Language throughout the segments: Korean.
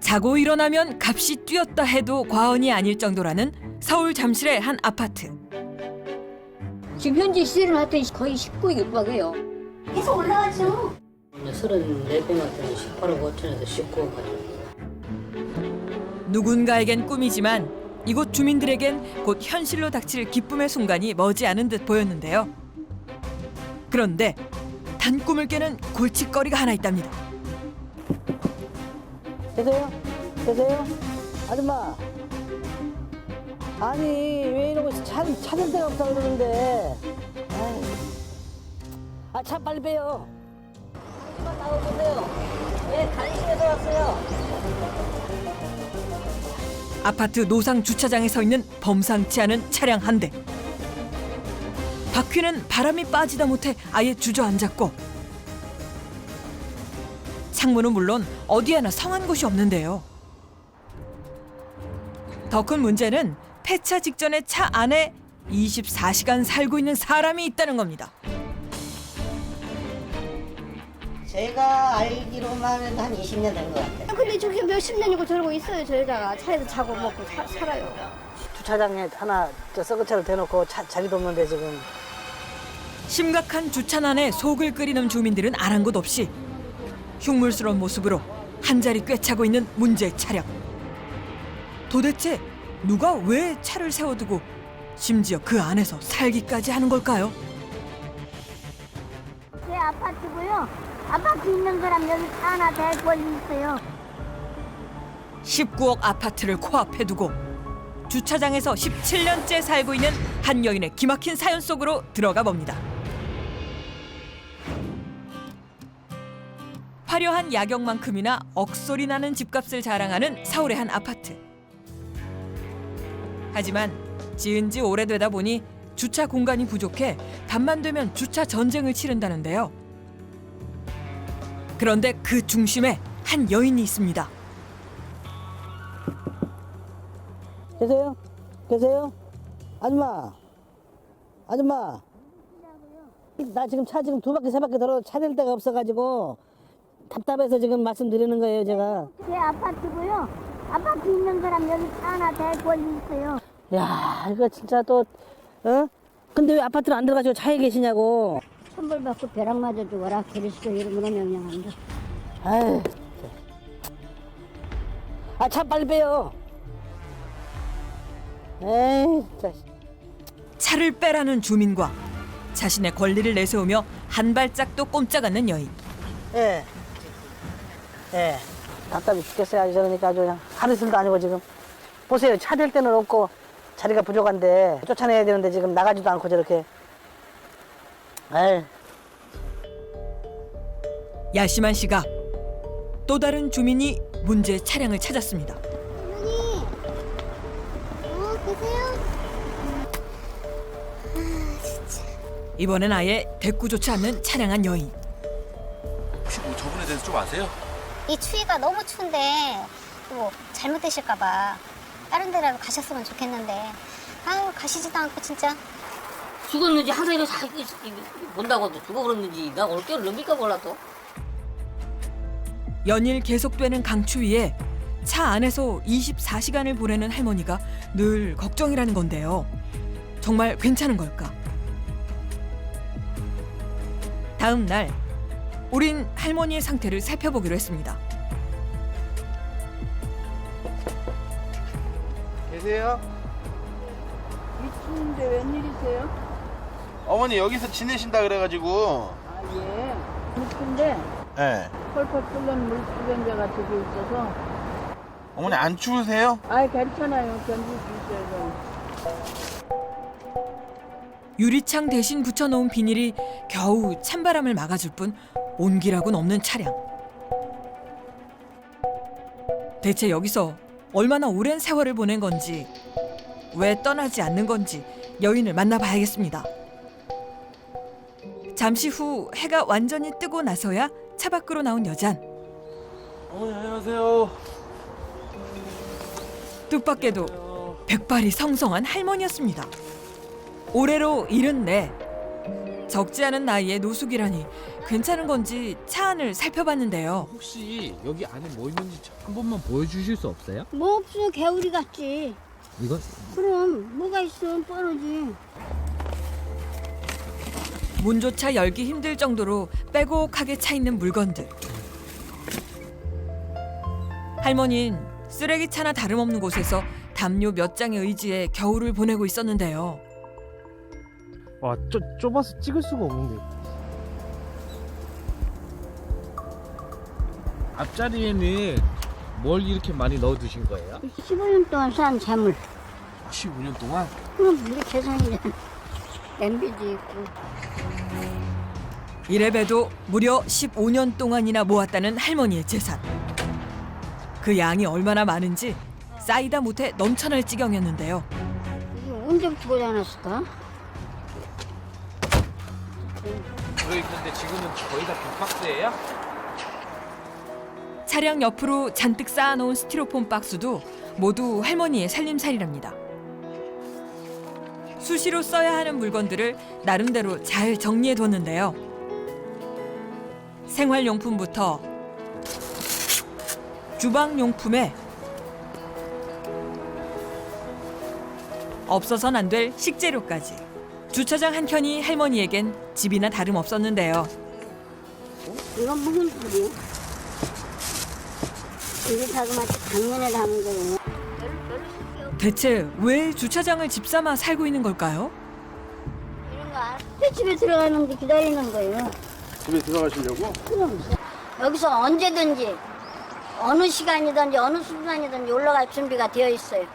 자고 일어나면 값이 뛰었다 해도 과언이 아닐 정도라는 서울 잠실의 한 아파트. 지금 현재 시세를 하더니 거의 19억 육박해요. 계속 올라가죠. 34배만큼 18억 5천에서 19억 가죠. 누군가에겐 꿈이지만 이곳 주민들에겐 곧 현실로 닥칠 기쁨의 순간이 머지않은 듯 보였는데요. 그런데 단 꿈을 깨는 골칫거리가 하나 있답니다. 계세요? 계세요? 아줌마. 아니 왜 이러고 찾을 데가 없어 그러는데. 아 차 빨리 빼요. 잠깐만 나와보세요. 왜 간식에서 왔어요? 아파트 노상 주차장에 서 있는 범상치 않은 차량 한 대. 바퀴는 바람이 빠지다 못해 아예 주저앉았고 창문은 물론 어디 하나 성한 곳이 없는데요. 더 큰 문제는 폐차 직전에 차 안에 24시간 살고 있는 사람이 있다는 겁니다. 제가 알기로만 한 20년 된 것 같아요. 근데 저게 몇십 년이고 저러고 있어요. 저 여자가 차에서 자고 먹고 살아요. 주차장에 하나 썩은 차를 대놓고 자리도 없는데 지금. 심각한 주차난에 속을 끓이는 주민들은 아랑곳 없이 흉물스러운 모습으로 한 자리 꿰차고 있는 문제 차량. 도대체 누가 왜 차를 세워두고 심지어 그 안에서 살기까지 하는 걸까요? 제 아파트고요. 아파트 있는 사람 여기 차 하나 대고 있어요. 19억 아파트를 코앞에 두고 주차장에서 17년째 살고 있는 한 여인의 기막힌 사연 속으로 들어가 봅니다. 화려한 야경만큼이나 억소리 나는 집값을 자랑하는 서울의 한 아파트. 하지만 지은 지 오래되다 보니 주차 공간이 부족해 밤만 되면 주차 전쟁을 치른다는데요. 그런데 그 중심에 한 여인이 있습니다. 계세요? 계세요? 아줌마. 아줌마. 나 지금 차 지금 2바퀴 3바퀴 돌아도 찾을 데가 없어가지고 답답해서 지금 말씀드리는 거예요 제가. 제 아파트고요. 아파트 있는 사람 여기 차 하나 대고 있어요. 야 이거 진짜 또 어? 근데 왜 아파트로 안 들어가시고 차에 계시냐고. 선물 받고 벼락 맞아 죽어라. 그리스도 이름으로 명령한다. 아유. 아 차 빨리 빼요. 에이 진짜. 차를 빼라는 주민과 자신의 권리를 내세우며 한 발짝도 꼼짝 않는 여인. 예. 예. 답답해 죽겠어요. 아주 그러니까 아주 그냥 하루 이틀도 아니고 지금. 보세요. 차 댈 데는 없고 자리가 부족한데 쫓아내야 되는데 지금 나가지도 않고 저렇게. 에이. 야심한 시각. 또 다른 주민이 문제 차량을 찾았습니다. 어머니. 계세요? 이번엔 아예 대꾸조차 않는 차량한 여인. 혹시 뭐 저분에 대해서 좀 아세요? 이 추위가 너무 추운데 또 잘못되실까봐 다른 데라도 가셨으면 좋겠는데 아유 가시지도 않고 진짜. 죽었는지 항상 이거 잘 본다고 또 죽어버렸는지 나 올겨울 넘길까 몰라 또. 연일 계속되는 강추위에 차 안에서 24시간을 보내는 할머니가 늘 걱정이라는 건데요. 정말 괜찮은 걸까? 다음 날 우린 할머니의 상태를 살펴보기로 했습니다. 계세요? 미치는데 웬일이세요? 어머니 여기서 지내신다 그래가지고. 아 예. 미친데 네. 펄펄 끓는 물주변자가 저기 있어서. 어머니 안 추우세요? 아 괜찮아요. 견딜 수 있어요. 유리창 대신 붙여놓은 비닐이 겨우 찬바람을 막아줄 뿐 온기라고는 없는 차량. 대체 여기서 얼마나 오랜 세월을 보낸 건지, 왜 떠나지 않는 건지 여인을 만나봐야겠습니다. 잠시 후 해가 완전히 뜨고 나서야 차 밖으로 나온 여잔. 어머니 안녕하세요. 뜻밖에도 백발이 성성한 할머니였습니다. 올해로 74. 적지 않은 나이에 노숙이라니 괜찮은 건지 차 안을 살펴봤는데요. 혹시 여기 안에 뭐 있는지 한 번만 보여주실 수 없어요? 뭐 없어, 개우리 같지. 이거 그럼 뭐가 있어, 뻔하지. 문조차 열기 힘들 정도로 빼곡하게 차 있는 물건들. 할머니는 쓰레기차나 다름없는 곳에서 담요 몇 장에 의지해 겨울을 보내고 있었는데요. 와, 좁아서 찍을 수가 없는데. 앞자리에는 뭘 이렇게 많이 넣어두신 거예요? 15년 동안 산 재물. 15년 동안? 그럼 우리 재산이잖아. 냄비도 있고. 이래봬도 무려 15년 동안이나 모았다는 할머니의 재산. 그 양이 얼마나 많은지 쌓이다 못해 넘쳐날 지경이었는데요. 이게 언제부터 고장났을까? 들어있는데 지금은 거의 다 빅박스예요? 차량 옆으로 잔뜩 쌓아놓은 스티로폼 박스도 모두 할머니의 살림살이랍니다. 수시로 써야 하는 물건들을 나름대로 잘 정리해뒀는데요. 생활용품부터 주방용품에 없어서는 안 될 식재료까지. 주차장 한켠이 할머니에겐 집이나 다름없었는데요. 이건 묵은 풀이야. 이게 자그마치 작년에 담은 거예요. 대체 왜 주차장을 집 삼아 살고 있는 걸까요? 이런 거 알아? 집에 들어가는데 기다리는 거예요. 집에 들어가시려고? 그럼 여기서 언제든지 어느 시간이든지 어느 순간이든지 올라갈 준비가 되어 있어요.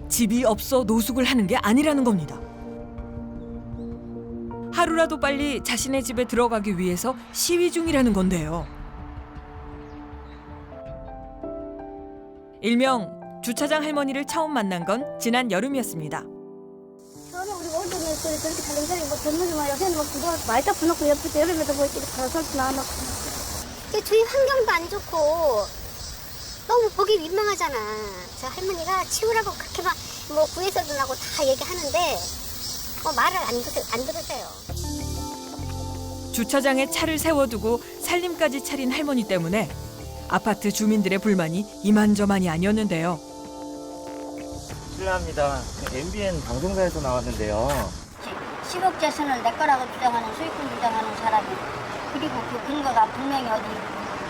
집이 없어 노숙을 하는 게 아니라는 겁니다. 하루라도 빨리 자신의 집에 들어가기 위해서 시위 중이라는 건데요. 일명 주차장 할머니를 처음 만난 건 지난 여름이었습니다. 저는 우리 오전에 저렇게 하는 거를 뭐 전문이 뭐 요새는 뭐 그거 많이 다 부놓고 옆에 여름에도 뭐 이렇게 가설도 나눠놓고. 이게 주위 환경도 안 좋고 너무 보기 민망하잖아. 저 할머니가 치우라고 그렇게 막 뭐 구에서도 나고 다 얘기하는데 말을 안 들으세요. 주차장에 차를 세워두고 살림까지 차린 할머니 때문에 아파트 주민들의 불만이 이만저만이 아니었는데요. 실례합니다. MBN 방송사에서 나왔는데요. 10억 재산을 내 거라고 주장하는 소유권 주장하는 사람이 그리고 그 근거가 분명히 어디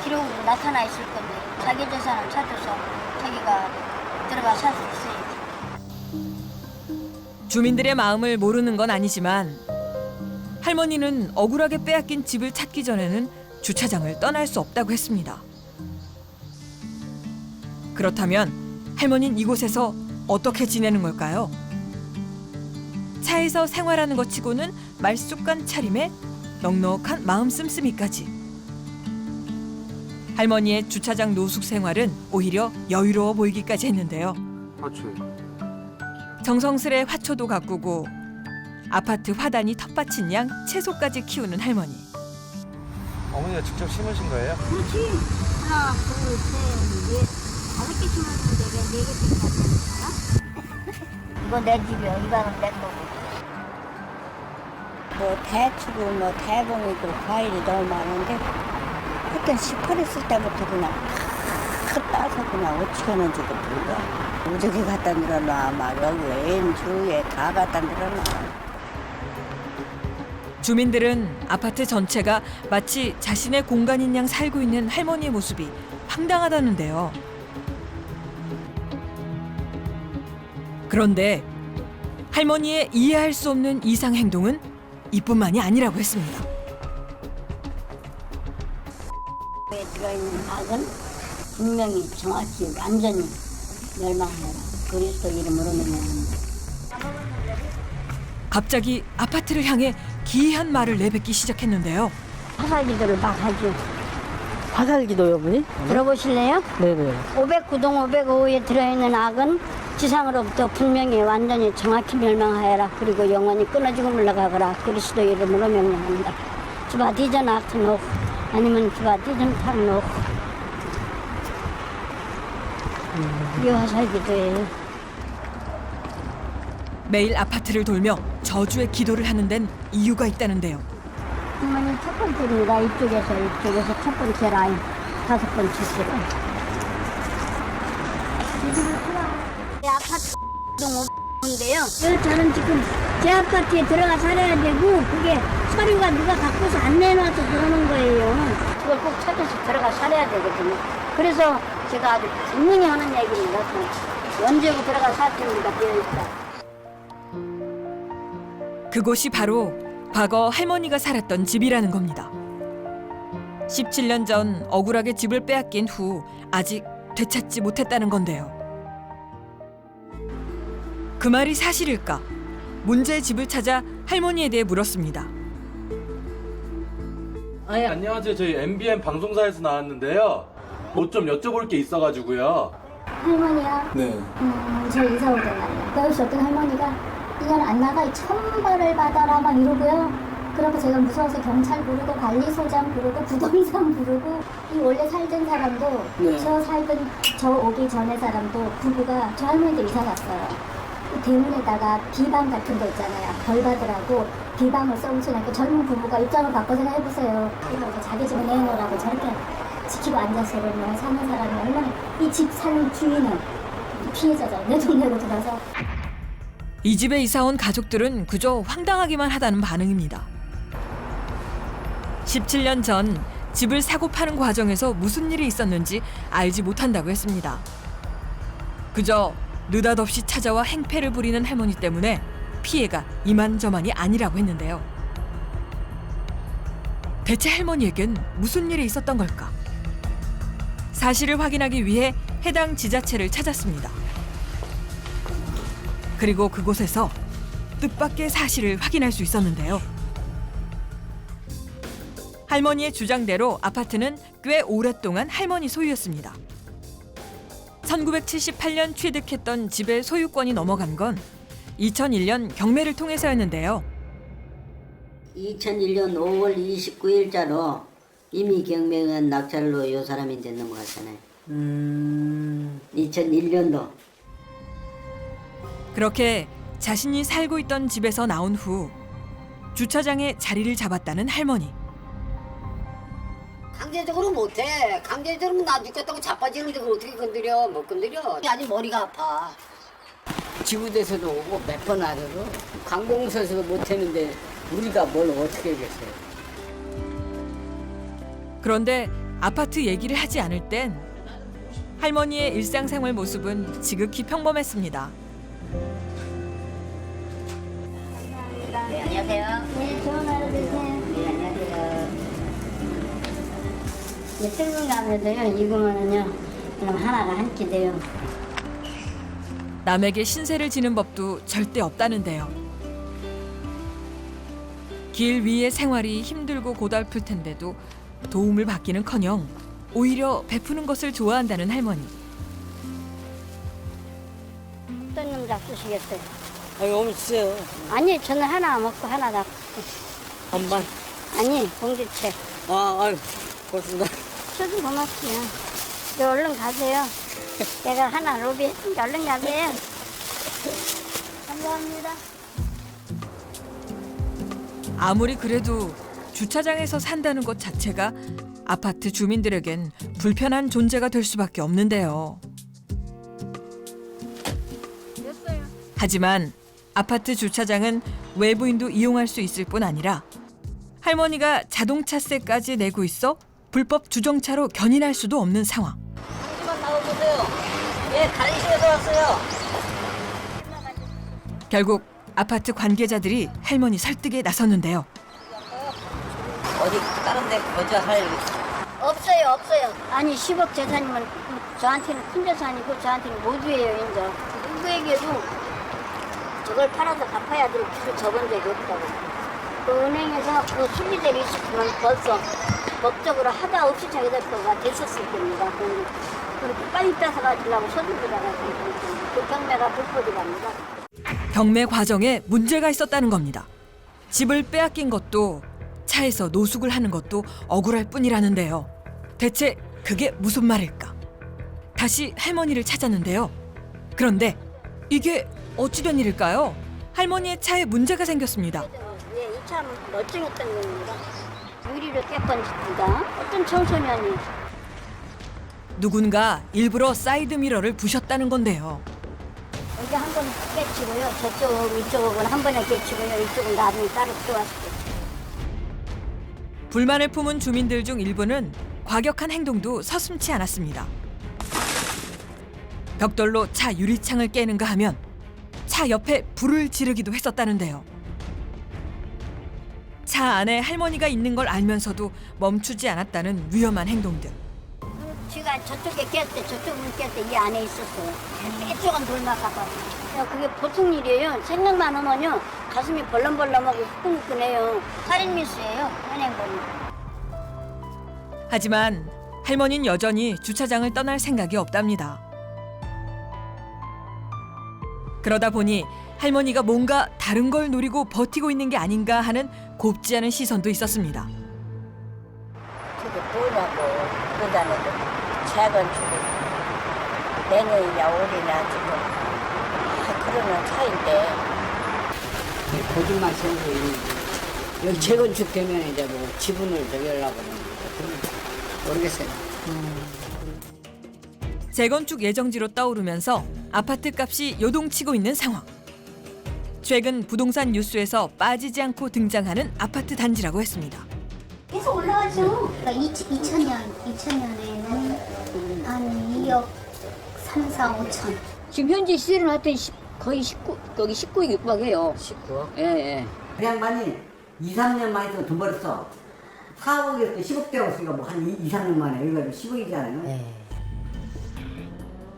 기록으로 나타나 있을 건데 자기 재산을 찾아서 자기가 들어가 살 수 있어요. 주민들의 마음을 모르는 건 아니지만 할머니는 억울하게 빼앗긴 집을 찾기 전에는 주차장을 떠날 수 없다고 했습니다. 그렇다면 할머니는 이곳에서 어떻게 지내는 걸까요? 차에서 생활하는 것 치고는 말쑥한 차림에 넉넉한 마음 씀씀이까지. 할머니의 주차장 노숙 생활은 오히려 여유로워 보이기까지 했는데요. 정성스레 화초도 가꾸고 아파트 화단이 텃밭인 양 채소까지 키우는 할머니. 어머니가 직접 심으신 거예요? 그렇지. 하나, 둘, 셋, 넷, 5개 심었는데 왜 4개씩 갖다 이거 내 집이야. 이거는 내 거고. 뭐 대추고 뭐 대봉이고 과일이 너무 많은데 하여튼 18했을 때부터 그냥 다 따서 그냥 어떻게 하는지도 몰라. 무지개 갖다 늘어놔. 막 여기 애인 주위에 다 갖다 늘어놔. 주민들은 아파트 전체가 마치 자신의 공간인 양 살고 있는 할머니의 모습이 황당하다는데요. 그런데 할머니의 이해할 수 없는 이상 행동은 이뿐만이 아니라고 했습니다. 에 들어있는 악은 분명히 정확히 완전히 멸망해라. 그리스도 이름으로 멸망합니다. 갑자기 아파트를 향해 기이한 말을 내뱉기 시작했는데요. 화살기도를 막 하죠. 화살기도요, 어머니? 들어보실래요? 네네. 509동 505호에 들어있는 악은 지상으로부터 분명히 완전히 정확히 멸망하여라. 그리고 영원히 끊어지고 물러가거라. 그리스도 이름으로 명령합니다. 주바 디전 아트노 아니면 주바 디전 탁노. 이 화살기도예요. 매일 아파트를 돌며 저주의 기도를 하는 데는 이유가 있다는데요. 할머니 첫 번째입니다. 이쪽에서 첫 번째 라인, 5번째 길. 아파트 인데요. 저는 지금 제 아파트에 들어가 살아야 되고 그게 서류가 누가 갖고서 안 내놔서 그러는 거예요. 그걸 꼭 찾아서 들어가 살아야 되거든요. 그래서 제가 아주 분명히 하는 얘기입니다. 언제고 들어가 살 테니까 되어 있다. 그곳이 바로 과거 할머니가 살았던 집이라는 겁니다. 17년 전 억울하게 집을 빼앗긴 후 아직 되찾지 못했다는 건데요. 그 말이 사실일까? 문제의 집을 찾아 할머니에 대해 물었습니다. 안녕하세요. 저희 MBN 방송사에서 나왔는데요. 뭐 좀 여쭤볼 게 있어가지고요. 할머니야. 네. 저 이사 오던 날이야. 여기서 어떤 할머니가 1년 안 나가 천벌을 받아라 막 이러고요. 그러고 제가 무서워서 경찰 부르고 관리소장 부르고 부동산 부르고 이 원래 살던 사람도 저 오기 전에 사람도 부부가 저 할머니들 이사 갔어요. 그 대문에다가 비방 같은 거 있잖아요. 벌 받으라고 비방을 써붙여놓고 젊은 부부가 입장을 바꿔서 해보세요. 그러고 자기 집에 내놓으라고 저렇게 지키고 앉아서 그러면 사는 사람이 얼마나 이 집 사는 주인은 피해자잖아요. 내 돈 내고 들어서. 이 집에 이사 온 가족들은 그저 황당하기만 하다는 반응입니다. 17년 전 집을 사고 파는 과정에서 무슨 일이 있었는지 알지 못한다고 했습니다. 그저 느닷없이 찾아와 행패를 부리는 할머니 때문에 피해가 이만저만이 아니라고 했는데요. 대체 할머니에겐 무슨 일이 있었던 걸까? 사실을 확인하기 위해 해당 지자체를 찾았습니다. 그리고 그곳에서 뜻밖의 사실을 확인할 수 있었는데요. 할머니의 주장대로 아파트는 꽤 오랫동안 할머니 소유였습니다. 1978년 취득했던 집의 소유권이 넘어간 건 2001년 경매를 통해서였는데요. 2001년 5월 29일자로 이미 경매한 낙찰로 이 사람이 이제 넘어갔잖아요. 2001년도. 그렇게 자신이 살고 있던 집에서 나온 후 주차장에 자리를 잡았다는 할머니. 강제적으로 못해. 강제적으로 나 죽겠다고 자빠지는데 그걸 어떻게 건드려? 못 건드려. 아직 머리가 아파. 지구대에서도 오고 몇 번 하려고 관공서에서도 못했는데 우리가 뭘 어떻게 하겠어요. 그런데 아파트 얘기를 하지 않을 땐 할머니의 일상생활 모습은 지극히 평범했습니다. 네, 안녕하세요. 네, 좋은 하루 되세요. 네, 안녕하세요. 네, 뜯은 가면도요, 익으면은요, 그럼 하나가 한 끼 돼요. 남에게 신세를 지는 법도 절대 없다는데요. 길 위의 생활이 힘들고 고달플 텐데도 도움을 받기는커녕 오히려 베푸는 것을 좋아한다는 할머니. 어떤 놈 잡수시겠어요? 아유, 어머니 주세요. 아니, 저는 하나 먹고 하나 잡고. 반반. 아니, 공기채. 아유, 고맙습니다. 저도 고맙지요. 네, 얼른 가세요. 내가 하나 로비 했으니까 얼른 가세요. 감사합니다. 아무리 그래도 주차장에서 산다는 것 자체가 아파트 주민들에겐 불편한 존재가 될 수밖에 없는데요. 하지만 아파트 주차장은 외부인도 이용할 수 있을 뿐 아니라 할머니가 자동차세까지 내고 있어 불법 주정차로 견인할 수도 없는 상황. 한번 나와보세요. 예, 다른 집에서 왔어요. 결국 아파트 관계자들이 할머니 설득에 나섰는데요. 어디 다른 데 거주할 없어요, 없어요. 아니, 10억 재산이면 저한테는 큰 재산이고 저한테는 모두예요, 인제. 누구에게도 저걸 팔아서 갚아야 될 빚을 져본 적이 없다고. 그 은행에서 그 순리대로 있었으면 벌써 법적으로 하다 없이 자기들 거가 됐었을 겁니다. 그렇게 빨리 뺏어가지려고 서둘러다가 그 경매가 불법이랍니다. 경매 과정에 문제가 있었다는 겁니다. 집을 빼앗긴 것도 차에서 노숙을 하는 것도 억울할 뿐이라는데요. 대체 그게 무슨 말일까? 다시 할머니를 찾았는데요. 그런데 이게 어찌된 일일까요? 할머니의 차에 문제가 생겼습니다. 예, 이 차 멀쩡했던 겁니다. 유리를 깨번 짓다. 어떤 청소년이. 누군가 일부러 사이드 미러를 부셨다는 건데요. 여기 한 번 깨치고요. 저쪽, 이쪽은 한 번에 깨치고요. 이쪽은 나중에 따로 들어왔어요. 불만을 품은 주민들 중 일부는 과격한 행동도 서슴지 않았습니다. 벽돌로 차 유리창을 깨는가 하면 차 옆에 불을 지르기도 했었다는데요. 차 안에 할머니가 있는 걸 알면서도 멈추지 않았다는 위험한 행동들. 지가 저쪽에 깼대, 저쪽 문 깼대, 이 안에 있었어요. 이쪽은 돌막 가봐. 그게 보통 일이에요. 생각만 하면요, 가슴이 벌렁벌렁하고 후끈후끈해요. 살인 미수예요, 현행범이. 하지만 할머니는 여전히 주차장을 떠날 생각이 없답니다. 그러다 보니 할머니가 뭔가 다른 걸 노리고 버티고 있는 게 아닌가 하는 곱지 않은 시선도 있었습니다. 저게 뭐라고 그러잖아요. 재건축이 내년이냐 올해냐 지금 그러는 차인데 거짓말 생고 있는데 여기 재건축 되면 이제 뭐 지분을 저기 하려고 그러는데 모르겠어요. 재건축 예정지로 떠오르면서 아파트 값이 요동치고 있는 상황. 최근 부동산 뉴스에서 빠지지 않고 등장하는 아파트 단지라고 했습니다. 계속 올라가죠. 그러니까 2000년에는 한 2억 3, 4, 5천. 지금 현재 시세는 하여튼 거의 19억 육박해요. 19억? 예, 예. 그 양반이 2, 3년 만에 돈 벌었어. 4억에서 10억대라고 쓰니까 뭐 한 2, 3년 만에 여기가 10억이잖아요.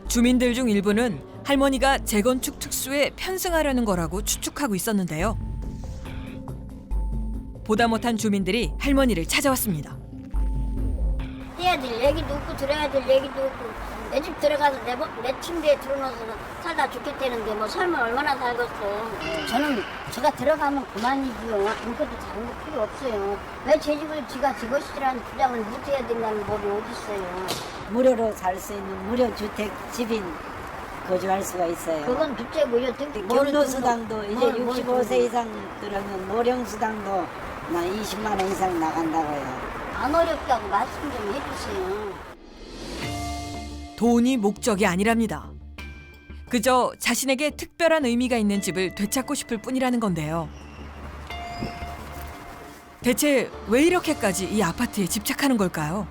주민들 중 일부는 할머니가 재건축 특수에 편승하려는 거라고 추측하고 있었는데요. 보다 못한 주민들이 할머니를 찾아왔습니다. 해야 될 얘기도 없고 들어야 될 얘기도 없고 내 집 들어가서 내 침대에 들어놓아서 살다 죽겠다는데 뭐 삶을 얼마나 살겠어. 저는 제가 들어가면 그만이고요. 아무것도 다른 거 필요 없어요. 왜 제 집을 지가 지 것이라는 주장을 못해야 된다는 법이 어딨어요. 무료로 살 수 있는 무료 주택 집인 거주할 수가 있어요. 그건 둘째고요. 경로수당도 이제 65세 이상 들으면 노령수당도 나 20만 원 이상 나간다고요. 안 어렵다고 말씀 좀 해주세요. 돈이 목적이 아니랍니다. 그저 자신에게 특별한 의미가 있는 집을 되찾고 싶을 뿐이라는 건데요. 대체 왜 이렇게까지 이 아파트에 집착하는 걸까요?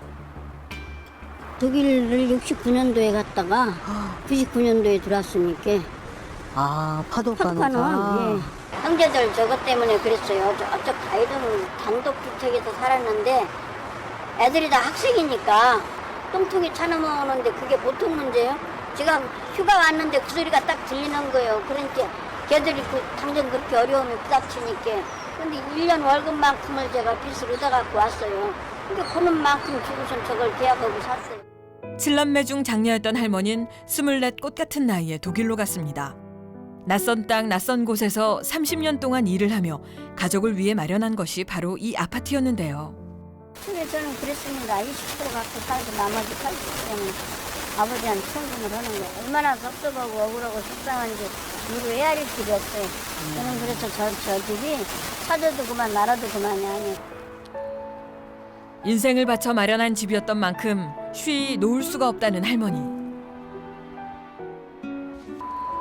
독일을 69년도에 갔다가 99년도에 들어왔으니까 아 파파는 예. 형제들 저것 때문에 그랬어요. 저쪽 가이드는 단독주택에서 살았는데 애들이 다 학생이니까 똥통에 차 넘어오는데 그게 보통 문제예요. 지금 휴가 왔는데 그 소리가 딱 들리는 거예요. 그러니까 걔들이 당장 그렇게 어려움이 부닥치니까. 근데 1년 월급만큼을 제가 빚을 얻어갖고 왔어요. 그러니까 그는 만큼 주고선 저걸 계약하고 샀어요. 7남매 중 장녀였던 할머니는 24 꽃 같은 나이에 독일로 갔습니다. 낯선 땅, 낯선 곳에서 30년 동안 일을 하며 가족을 위해 마련한 것이 바로 이 아파트였는데요. 처음에 저는 그랬습니다. 20% 갖고 살고 나머지 80%는 아버지한테 청금을 하는 거예요. 얼마나 섭섭하고 억울하고 속상한지 누구 헤아릴 길이 없어요. 저는 그래서 저 집이 사줘도 그만 나라도 그만이 아니에요. 인생을 바쳐 마련한 집이었던 만큼 쉬이 놓을 수가 없다는 할머니.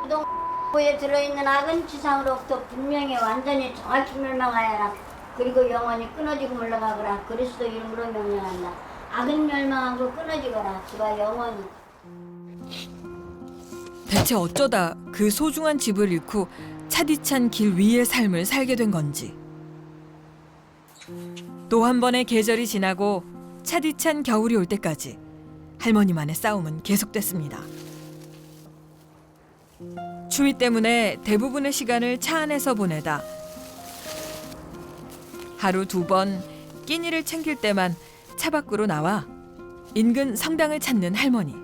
부동부에 들어있는 악은 지상으로부터 분명히 완전히 정확히 멸망하여라. 그리고 영원히 끊어지고 물러가거라. 그리스도 이름으로 명령한다. 악은 멸망하고 끊어지거라. 주가 영원히. 대체 어쩌다 그 소중한 집을 잃고 차디찬 길 위의 삶을 살게 된 건지. 또 한 번의 계절이 지나고 차디찬 겨울이 올 때까지 할머니만의 싸움은 계속됐습니다. 추위 때문에 대부분의 시간을 차 안에서 보내다 하루 2번 끼니를 챙길 때만 차 밖으로 나와 인근 성당을 찾는 할머니.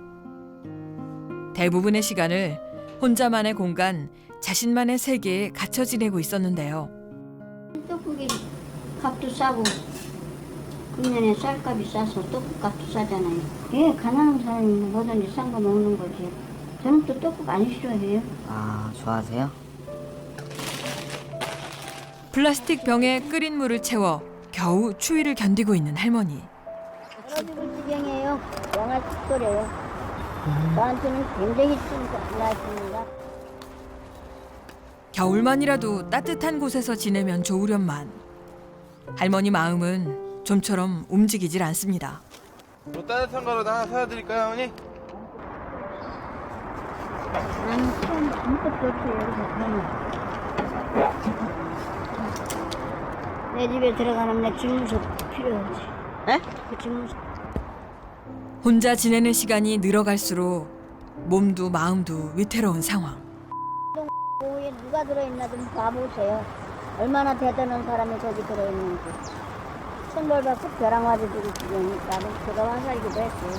대부분의 시간을 혼자만의 공간, 자신만의 세계에 갇혀 지내고 있었는데요. 떡국이 값도 싸고 금년에 쌀값이 싸서 떡국값도 싸잖아요. 예, 가난한 사람이 뭐든지 싼 거 먹는 거지. 저는 또 떡국 안 싫어해요. 아 좋아하세요? 플라스틱 병에 끓인 물을 채워 겨우 추위를 견디고 있는 할머니. 떨어지고 지경이에요. 영하 10도래요. 저한테는 굉장히 추운 날씨입니다. 겨울만이라도 따뜻한 곳에서 지내면 좋으련만 할머니 마음은 좀처럼 움직이질 않습니다. 뭐 따뜻한 거라도 하나 사드릴까요, 어머니? 나는 추운 거 아무것도 없어요. 내 집에 들어가면 내 집무소 필요하지. 에? 그 집무소. 혼자 지내는 시간이 늘어갈수록 몸도 마음도 위태로운 상황. 거기에 누가 들어있나 좀 봐보세요. 얼마나 대단한 사람이 거기 들어있는지. 선물 받고 벼랑 맞아주고 지금 나는 들어와 살기도 했어요.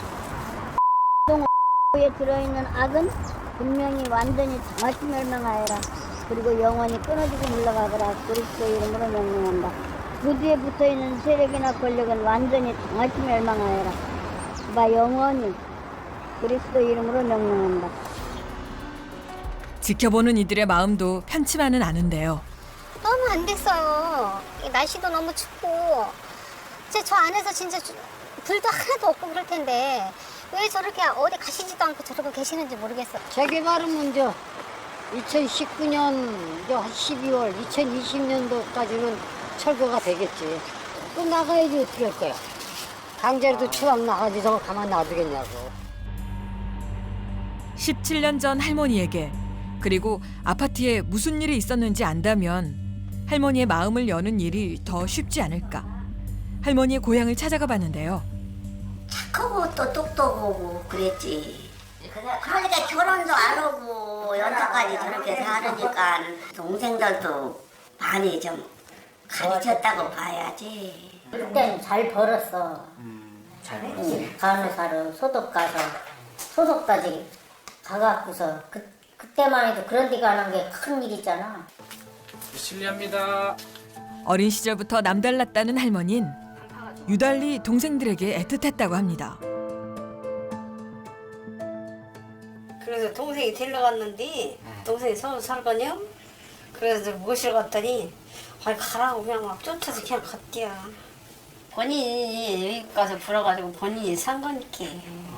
거기에 들어있는 악은 분명히 완전히 장아찌 멸망하여라. 그리고 영원히 끊어지고 물러가거라. 그리스도 이름으로 명령한다. 그 뒤에 붙어있는 세력이나 권력은 완전히 장아찌 멸망하여라. 나 영원히 그리스도 이름으로 명령한다. 지켜보는 이들의 마음도 편치만은 않은데요. 너무 안 됐어요. 이 날씨도 너무 춥고 진짜 저 안에서 진짜 불도 하나도 없고 그럴 텐데 왜 저렇게 어디 가시지도 않고 저러고 계시는지 모르겠어요. 재개발은 먼저 2019년 12월 2020년도까지는 철거가 되겠지. 또 나가야지 어떻게 할 거야. 강제로도 추락 나가지 저걸 가만 놔두겠냐고. 17년 전 할머니에게 그리고 아파트에 무슨 일이 있었는지 안다면 할머니의 마음을 여는 일이 더 쉽지 않을까. 할머니의 고향을 찾아가 봤는데요. 착하고 또 똑똑하고 그랬지. 그러니까 결혼도 안 하고 연차까지 저렇게 살으니까 동생들도 많이 좀 가르쳤다고 봐야지. 그때는 잘 벌었어. 간호사로 소독 가서 소독 따지 가갖고서 그때만 해도 그런 데 가는 게 큰 일이잖아. 실례합니다. 어린 시절부터 남달랐다는 할머니는 유달리 동생들에게 애틋했다고 합니다. 그래서 동생이 데리러 갔는데 동생이 서울 살거든요. 그래서 모시러 갔더니 아니 가라고 그냥 막 쫓아서 그냥 갔대요. 본인이 외국 가서 불어가지고 본인이 산 거니까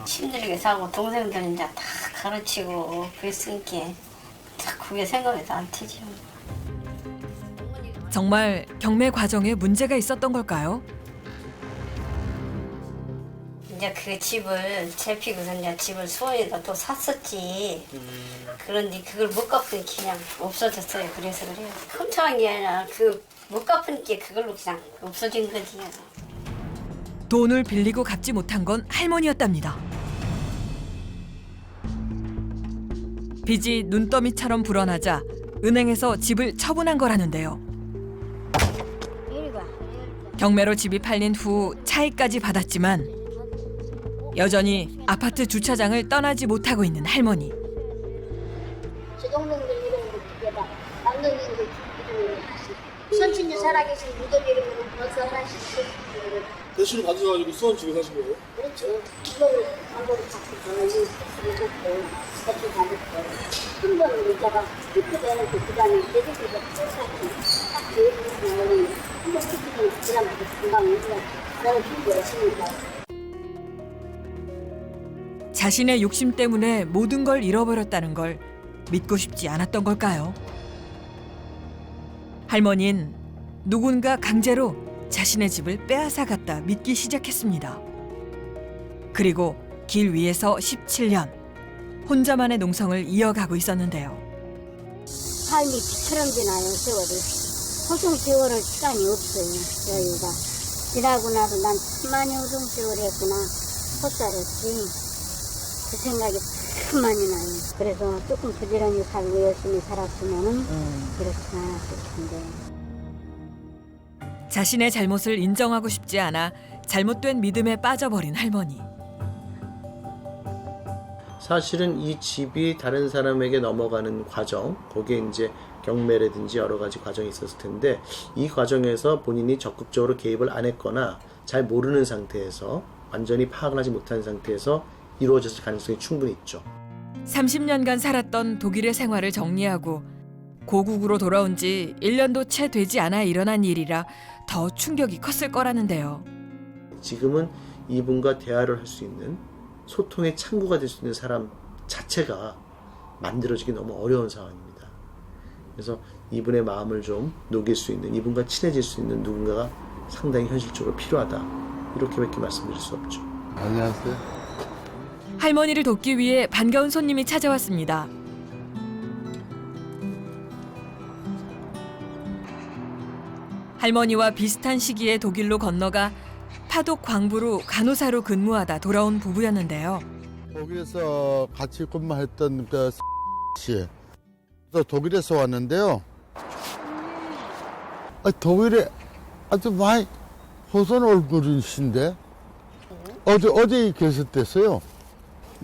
힘들게 사고 동생들은 이제 다 가르치고 그랬으니까 그게 생각이 안 되죠. 정말 경매 과정에 문제가 있었던 걸까요? 이제 그 집을 재피고서 이제 집을 수원에다 또 샀었지. 그런데 그걸 못 갚으니 그냥 없어졌어요. 그래서 그래요. 훔쳐간 게 아니라 그 못 갚으니까 그걸로 그냥 없어진 거지. 돈을 빌리고 갚지 못한 건 할머니였답니다. 빚이 눈더미처럼 불어나자 은행에서 집을 처분한 거라는데요. 경매로 집이 팔린 후 차익까지 받았지만 여전히 아파트 주차장을 떠나지 못하고 있는 할머니. 제 동생들 이름으로 기계다. 남동생들 이름으로 선친이 살아계신 무덤 이름으로 벌써 하나씩 대신을 가져가지고 수원 집에 사신 거예요? 그렇죠. 이거를 광고를 받고 이렇게 같이 받을 거예요. 한 번은 이자가 픽크되는 그 기간이 대중들과 딱 계획을 한번 픽크되는 지나면서 금방 우리가 나는 준비했으니까. 자신의 욕심 때문에 모든 걸 잃어버렸다는 걸 믿고 싶지 않았던 걸까요? 할머니는 누군가 강제로 자신의 집을 빼앗아갔다 믿기 시작했습니다. 그리고 길 위에서 17년 혼자만의 농성을 이어가고 있었는데요. 삶이 비처럼 지나요, 세월이. 호송 세월을 시간이 없어요, 여유가. 지나고 나서 난 참 많이 호송 세월이었구나. 헛살했지. 그 생각이 참 많이 나요. 그래서 조금 부지런히 살고 열심히 살았으면은 이렇게 않았을 텐데. 자신의 잘못을 인정하고 싶지 않아 잘못된 믿음에 빠져버린 할머니. 사실은 이 집이 다른 사람에게 넘어가는 과정, 거기에 이제 경매라든지 여러 가지 과정이 있었을 텐데 이 과정에서 본인이 적극적으로 개입을 안 했거나 잘 모르는 상태에서 완전히 파악을 하지 못한 상태에서 이루어졌을 가능성이 충분히 있죠. 30년간 살았던 독일의 생활을 정리하고 고국으로 돌아온 지 1년도 채 되지 않아 일어난 일이라 더 충격이 컸을 거라는데요. 지금은 이분과 대화를 할 수 있는 소통의 창구가 될 수 있는 사람 자체가 만들어지기 너무 어려운 상황입니다. 그래서 이분의 마음을 좀 녹일 수 있는, 이분과 친해질 수 있는 누군가가 상당히 현실적으로 필요하다. 이렇게밖에 말씀드릴 수 없죠. 안녕하세요. 할머니를 돕기 위해 반가운 손님이 찾아왔습니다. 할머니와 비슷한 시기에 독일로 건너가 파독 광부로 간호사로 근무하다 돌아온 부부였는데요. 독일에서 같이 근무했던 그 씨, 독일에서 왔는데요. 독일에 아주 많이 호선 얼굴이신데 어디 계셨댔어요?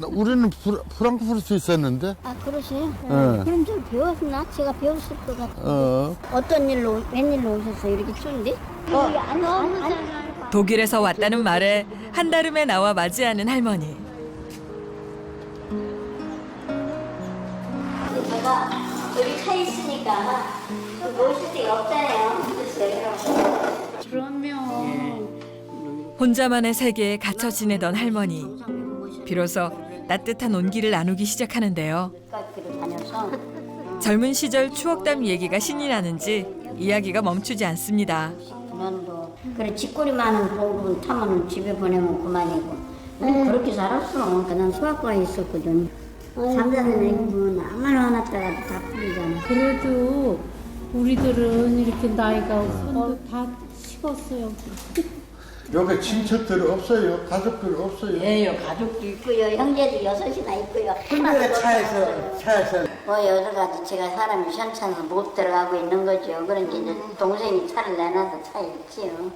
우리는 프랑크푸르트에 있었는데. 아, 그러세요? 네. 그럼 좀 배웠나? 제가 배웠을 것 같아요. 어떤 일로, 웬일로 오셨어요? 이렇게 추운데? 아니. 독일에서 왔다는 말에 한달음에 나와 맞이하는 할머니. 제가 여기 차 있으니까 모실 데가 없잖아요. 그러면. 혼자만의 세계에 갇혀 지내던 할머니. 비로소 따뜻한 온기를 나누기 시작하는데요. 다녀서 젊은 시절 추억담 얘기가 신이 나는지 이야기가 멈추지 않습니다. 그년도 그래 집거리 많은 그런 분 타면 집에 보내면 그만이고 그렇게 살았어. 그난 소아과에 있었거든. 잠자는 애기는 아무나 화났다가도 다 풀리잖아. 그래도 우리들은 이렇게 나이가 손도 다 식었어요. 여기 친척들 없어요? 가족들 없어요? 예요. 가족도 있고요. 형제도 6이나 있고요. 근데 차에서. 뭐 여러 가지 제가 사람이 시원찮아서 못 들어가고 있는 거죠. 그러니까 이제 동생이 차를 내놔서 차에 있지요.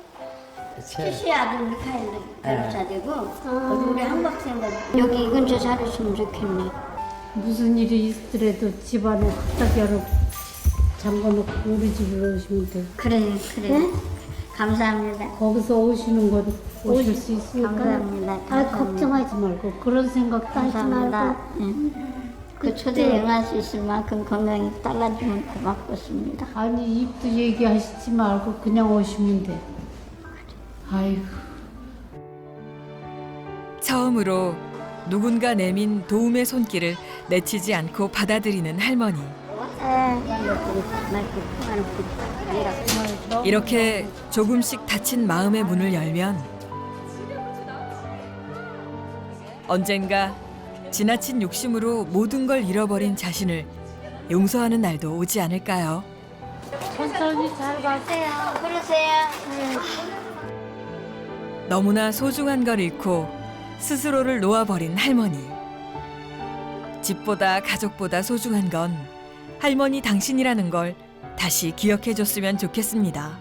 최씨 아들 미카엘 변호사 되고 우리 한박생도 여기 근처 살았으면 좋겠네. 무슨 일이 있더라도 집안에 딱 열어 잠궈놓고 우리 집으로 오시면 돼요. 그래. 네? 감사합니다. 거기서 오시는 건 오실 수 있으니까. 감사합니다. 걱정하지 말고 그런 생각도 하지 말고. 그 초대에 응할 수 있을 만큼 건강히 딸라주면 고맙겠습니다. 아니 입도 얘기하시지 말고 그냥 오시면 돼. 아이고. 처음으로 누군가 내민 도움의 손길을 내치지 않고 받아들이는 할머니. 이렇게 조금씩 닫힌 마음의 문을 열면 언젠가 지나친 욕심으로 모든 걸 잃어버린 자신을 용서하는 날도 오지 않을까요? 천천히 잘 가세요. 그러세요. 너무나 소중한 걸 잃고 스스로를 놓아버린 할머니. 집보다 가족보다 소중한 건 할머니 당신이라는 걸 다시 기억해줬으면 좋겠습니다.